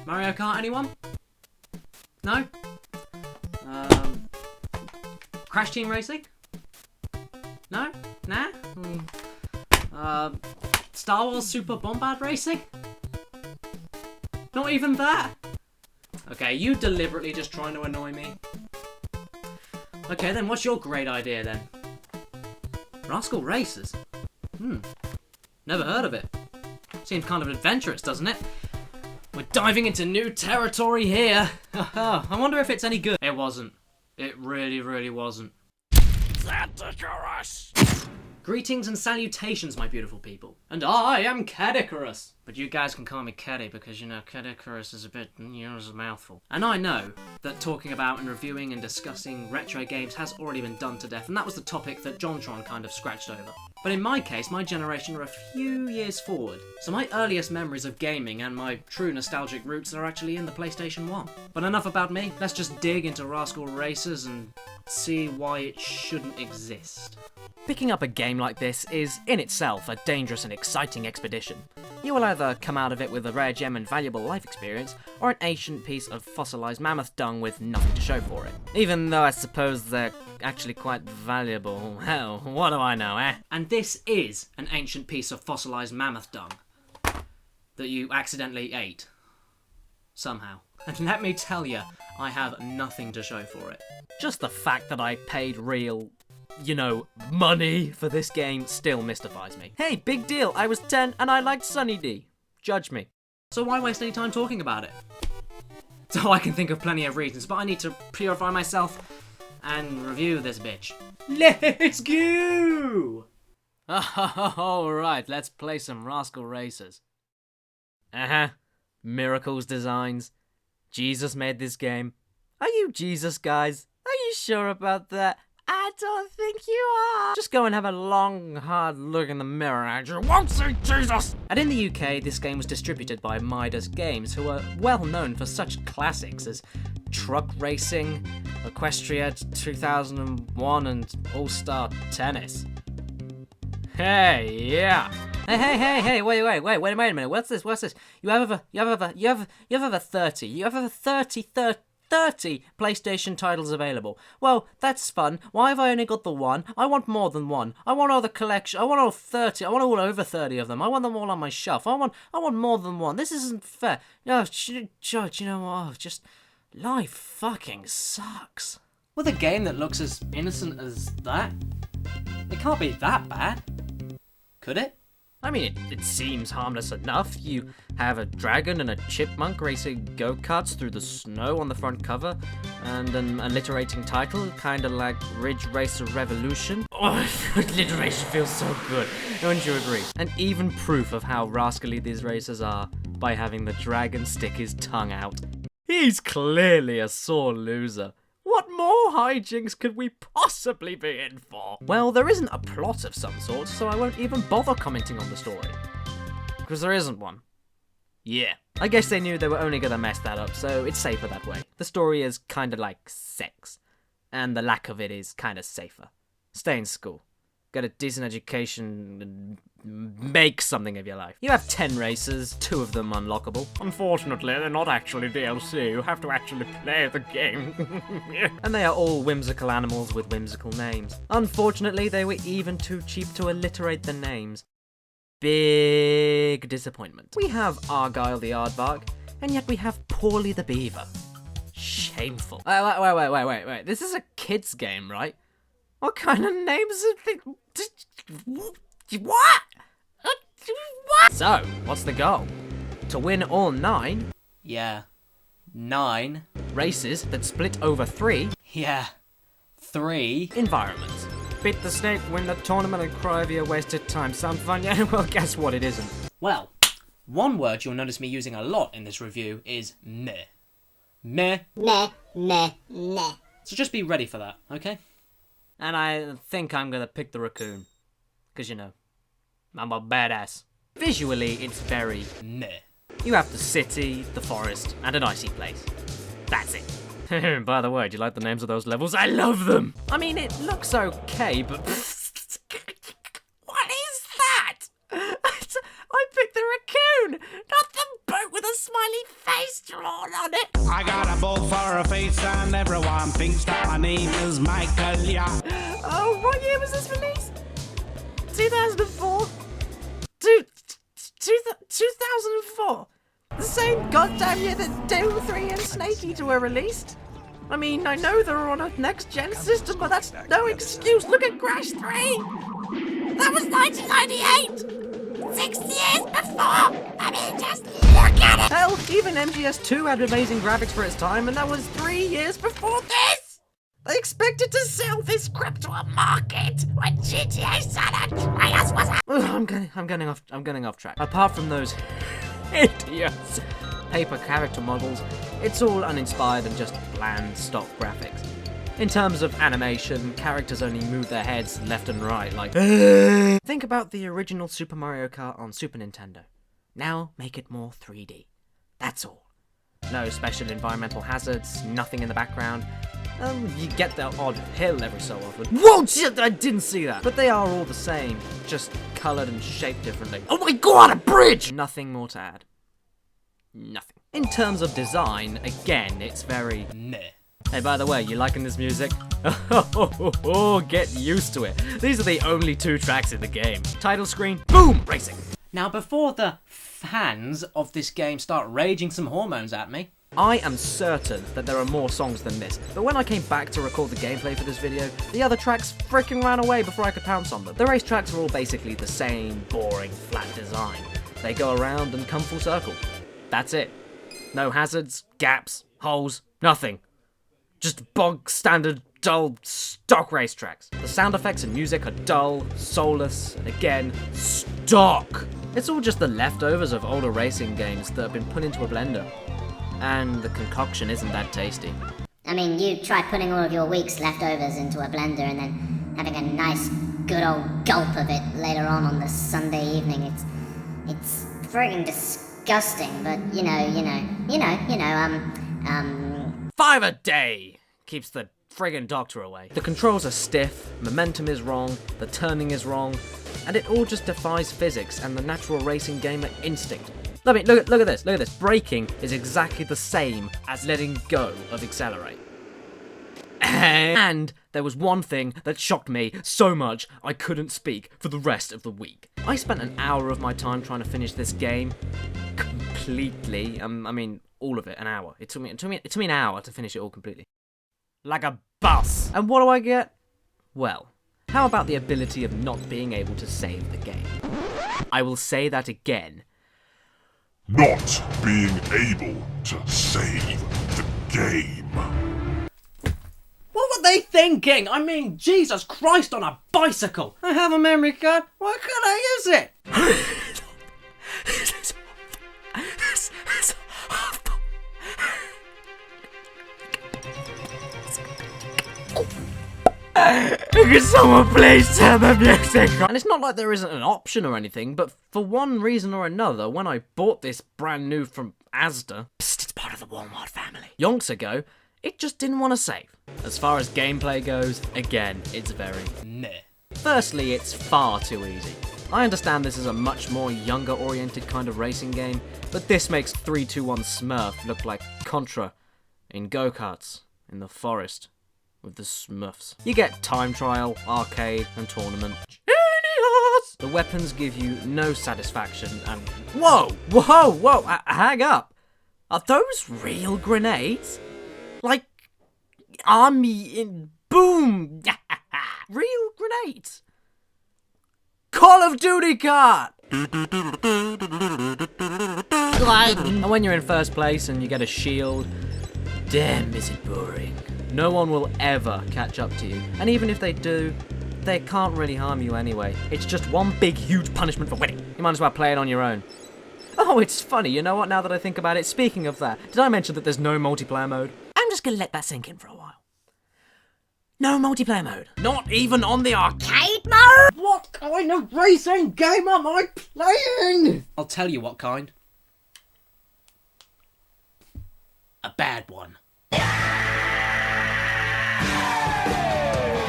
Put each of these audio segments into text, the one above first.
Mario Kart, anyone? No? Crash Team Racing? No? Nah? Star Wars Super Bombard Racing? Not even that? Okay, you deliberately just trying to annoy me. Okay, then what's your great idea then? Rascal Racers? Never heard of it. Seems kind of adventurous, doesn't it? We're diving into new territory here. I wonder if it's any good. It wasn't. It really, really wasn't. Caddicarus! Greetings and salutations, my beautiful people. And I am Caddicarus. But you guys can call me Caddy because, you know, Caddicarus is a bit, you know, it's a mouthful. And I know that talking about and reviewing and discussing retro games has already been done to death, and that was the topic that JonTron kind of scratched over. But in my case, my generation are a few years forward, so my earliest memories of gaming and my true nostalgic roots are actually in the PlayStation 1. But enough about me, let's just dig into Rascal Racers and see why it shouldn't exist. Picking up a game like this is, in itself, a dangerous and exciting expedition. You will either come out of it with a rare gem and valuable life experience, or an ancient piece of fossilised mammoth dung with nothing to show for it. Even though I suppose they're actually quite valuable. Hell, what do I know, eh? And this is an ancient piece of fossilised mammoth dung that you accidentally ate. Somehow. And let me tell you, I have nothing to show for it. Just the fact that I paid real, you know, money for this game still mystifies me. Hey, big deal, I was 10 and I liked Sunny D. Judge me. So why waste any time talking about it? So I can think of plenty of reasons, but I need to purify myself and review this bitch. Let's go! Alright, let's play some Rascal Racers. Miracles Designs. Jesus made this game. Are you Jesus, guys? Are you sure about that? I don't think you are. Just go and have a long, hard look in the mirror and you won't see Jesus. And in the UK, this game was distributed by Midas Games, who are well known for such classics as Truck Racing, Equestria 2001, and All-Star Tennis. Hey, yeah. Hey, wait a minute. What's this? You have over 30 PlayStation titles available. Well, that's fun. Why have I only got the one? I want more than one. I want all the collection. I want all 30. I want all over 30 of them. I want them all on my shelf. I want more than one. This isn't fair. No, Judge, you know what? Just life fucking sucks. With a game that looks as innocent as that, it can't be that bad. Could it? I mean, it seems harmless enough. You have a dragon and a chipmunk racing go-karts through the snow on the front cover, and an alliterating title, kinda like Ridge Racer Revolution. Oh, alliteration feels so good, don't you agree? And even proof of how rascally these racers are by having the dragon stick his tongue out. He's clearly a sore loser. What more hijinks could we possibly be in for? Well, there isn't a plot of some sort, so I won't even bother commenting on the story. Because there isn't one. Yeah. I guess they knew they were only gonna mess that up, so it's safer that way. The story is kinda like sex, and the lack of it is kinda safer. Stay in school. Get a decent education and make something of your life. You have 10 races, 2 of them unlockable. Unfortunately, they're not actually DLC. You have to actually play the game. And they are all whimsical animals with whimsical names. Unfortunately, they were even too cheap to alliterate the names. Big disappointment. We have Argyle the Aardvark, and yet we have Paulie the Beaver. Shameful. Wait. This is a kid's game, right? What kind of names is it? What? So, what's the goal? To win all 9? Yeah. 9. Races that split over 3? Yeah. 3. Environments. Beat the snake, win the tournament, and cry over your wasted time. Sound fun? Yeah, well, guess what? It isn't. Well, one word you'll notice me using a lot in this review is meh. Meh. Meh. So just be ready for that, okay? And I think I'm gonna pick the raccoon. Because, you know, I'm a badass. Visually, it's very meh. You have the city, the forest, and an icy place. That's it. By the way, do you like the names of those levels? I love them! I mean, it looks okay, but... What is that? I picked the raccoon, not smiley face drawn on it. I got a ball for a face and everyone thinks that my name is Michael, yeah. Oh, what year was this released? 2004? 2004? The same goddamn year that Doom 3 and Snake Eater were released? I mean, I know they're on a next-gen system, but that's no excuse. Look at Crash 3! That was 1998! 6 years before! I mean, just look at it! Hell, even MGS2 had amazing graphics for its time, and that was 3 years before this! They expected to sell this crap to a market when GTA San Andreas was I'm getting off track. Apart from those hideous paper character models, it's all uninspired and just bland stock graphics. In terms of animation, characters only move their heads left and right like Think about the original Super Mario Kart on Super Nintendo. Now make it more 3D. That's all. No special environmental hazards, nothing in the background. You get the odd hill every so often. Whoa, shit, I didn't see that. But they are all the same, just coloured and shaped differently. Oh my god, a bridge! Nothing more to add. Nothing. In terms of design, again, it's very meh. Hey, by the way, you liking this music? Oh, get used to it. These are the only 2 tracks in the game. Title screen, boom, racing. Now, before the fans of this game start raging some hormones at me, I am certain that there are more songs than this, but when I came back to record the gameplay for this video, the other tracks frickin' ran away before I could pounce on them. The race tracks are all basically the same boring, flat design. They go around and come full circle. That's it. No hazards, gaps, holes, nothing. Just bog standard, dull, stock racetracks. The sound effects and music are dull, soulless, and again, stock. It's all just the leftovers of older racing games that have been put into a blender. And the concoction isn't that tasty. I mean, you try putting all of your week's leftovers into a blender and then having a nice, good old gulp of it later on the Sunday evening. It's friggin' disgusting, but you know, 5 a day keeps the friggin' doctor away. The controls are stiff, momentum is wrong, the turning is wrong, and it all just defies physics and the natural racing gamer instinct. I mean, look at this. Braking is exactly the same as letting go of accelerate. And there was one thing that shocked me so much I couldn't speak for the rest of the week. I spent an hour of my time trying to finish this game completely. I mean, all of it, an hour. It took me an hour to finish it all completely. Like a bus. And what do I get? Well, how about the ability of not being able to save the game? I will say that again. Not being able to save the game. What were they thinking? I mean, Jesus Christ on a bicycle! I have a memory card. Why can't I use it? Can someone please turn the music on? And it's not like there isn't an option or anything, but for one reason or another, when I bought this brand new from Asda, psst, it's part of the Walmart family, yonks ago, it just didn't want to save. As far as gameplay goes, again, it's very meh. Firstly, it's far too easy. I understand this is a much more younger-oriented kind of racing game, but this makes 321 Smurf look like Contra in go-karts in the forest with the Smurfs. You get time trial, arcade, and tournament. Genius! The weapons give you no satisfaction and... Whoa! Hang up! Are those real grenades? Like, army in... Boom! Real grenades! Call of Duty kart! And when you're in first place and you get a shield, damn is it boring. No one will ever catch up to you, and even if they do, they can't really harm you anyway. It's just one big huge punishment for winning. You might as well play it on your own. Oh, it's funny, you know what, now that I think about it, speaking of that, did I mention that there's no multiplayer mode? I'm just gonna let that sink in for a while. No multiplayer mode. Not even on the arcade mode? What kind of racing game am I playing? I'll tell you what kind. A bad one.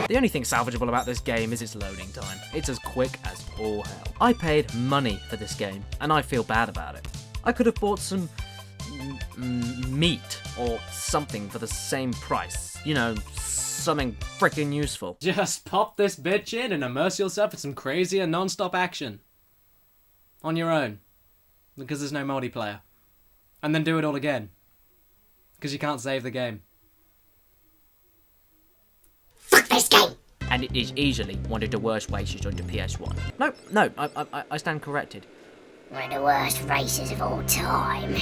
The only thing salvageable about this game is its loading time. It's as quick as all hell. I paid money for this game, and I feel bad about it. I could have bought some meat or something for the same price. You know, something freaking useful. Just pop this bitch in and immerse yourself in some crazy and non-stop action. On your own. Because there's no multiplayer. And then do it all again. Because you can't save the game. Fuck this game! And it is easily one of the worst races on the PS1. No, I stand corrected. One of the worst races of all time.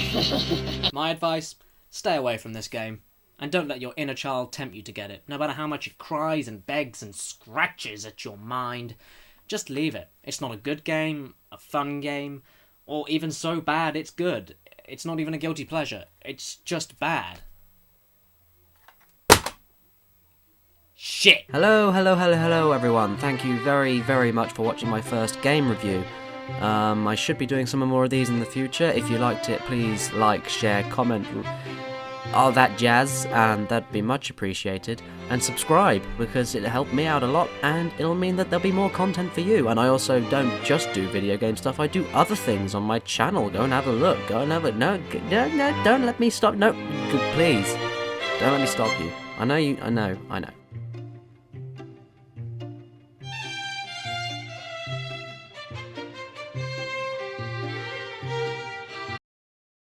My advice, stay away from this game. And don't let your inner child tempt you to get it. No matter how much it cries and begs and scratches at your mind. Just leave it. It's not a good game, a fun game, or even so bad it's good. It's not even a guilty pleasure. It's just bad. Shit! Hello everyone. Thank you very much for watching my first game review. I should be doing some more of these in the future. If you liked it, please like, share, comment, all that jazz, and that'd be much appreciated. And subscribe, because it'll help me out a lot, and it'll mean that there'll be more content for you. And I also don't just do video game stuff, I do other things on my channel. Go and have a look. Go and have a... No, don't let me stop. No, please. Don't let me stop you. I know.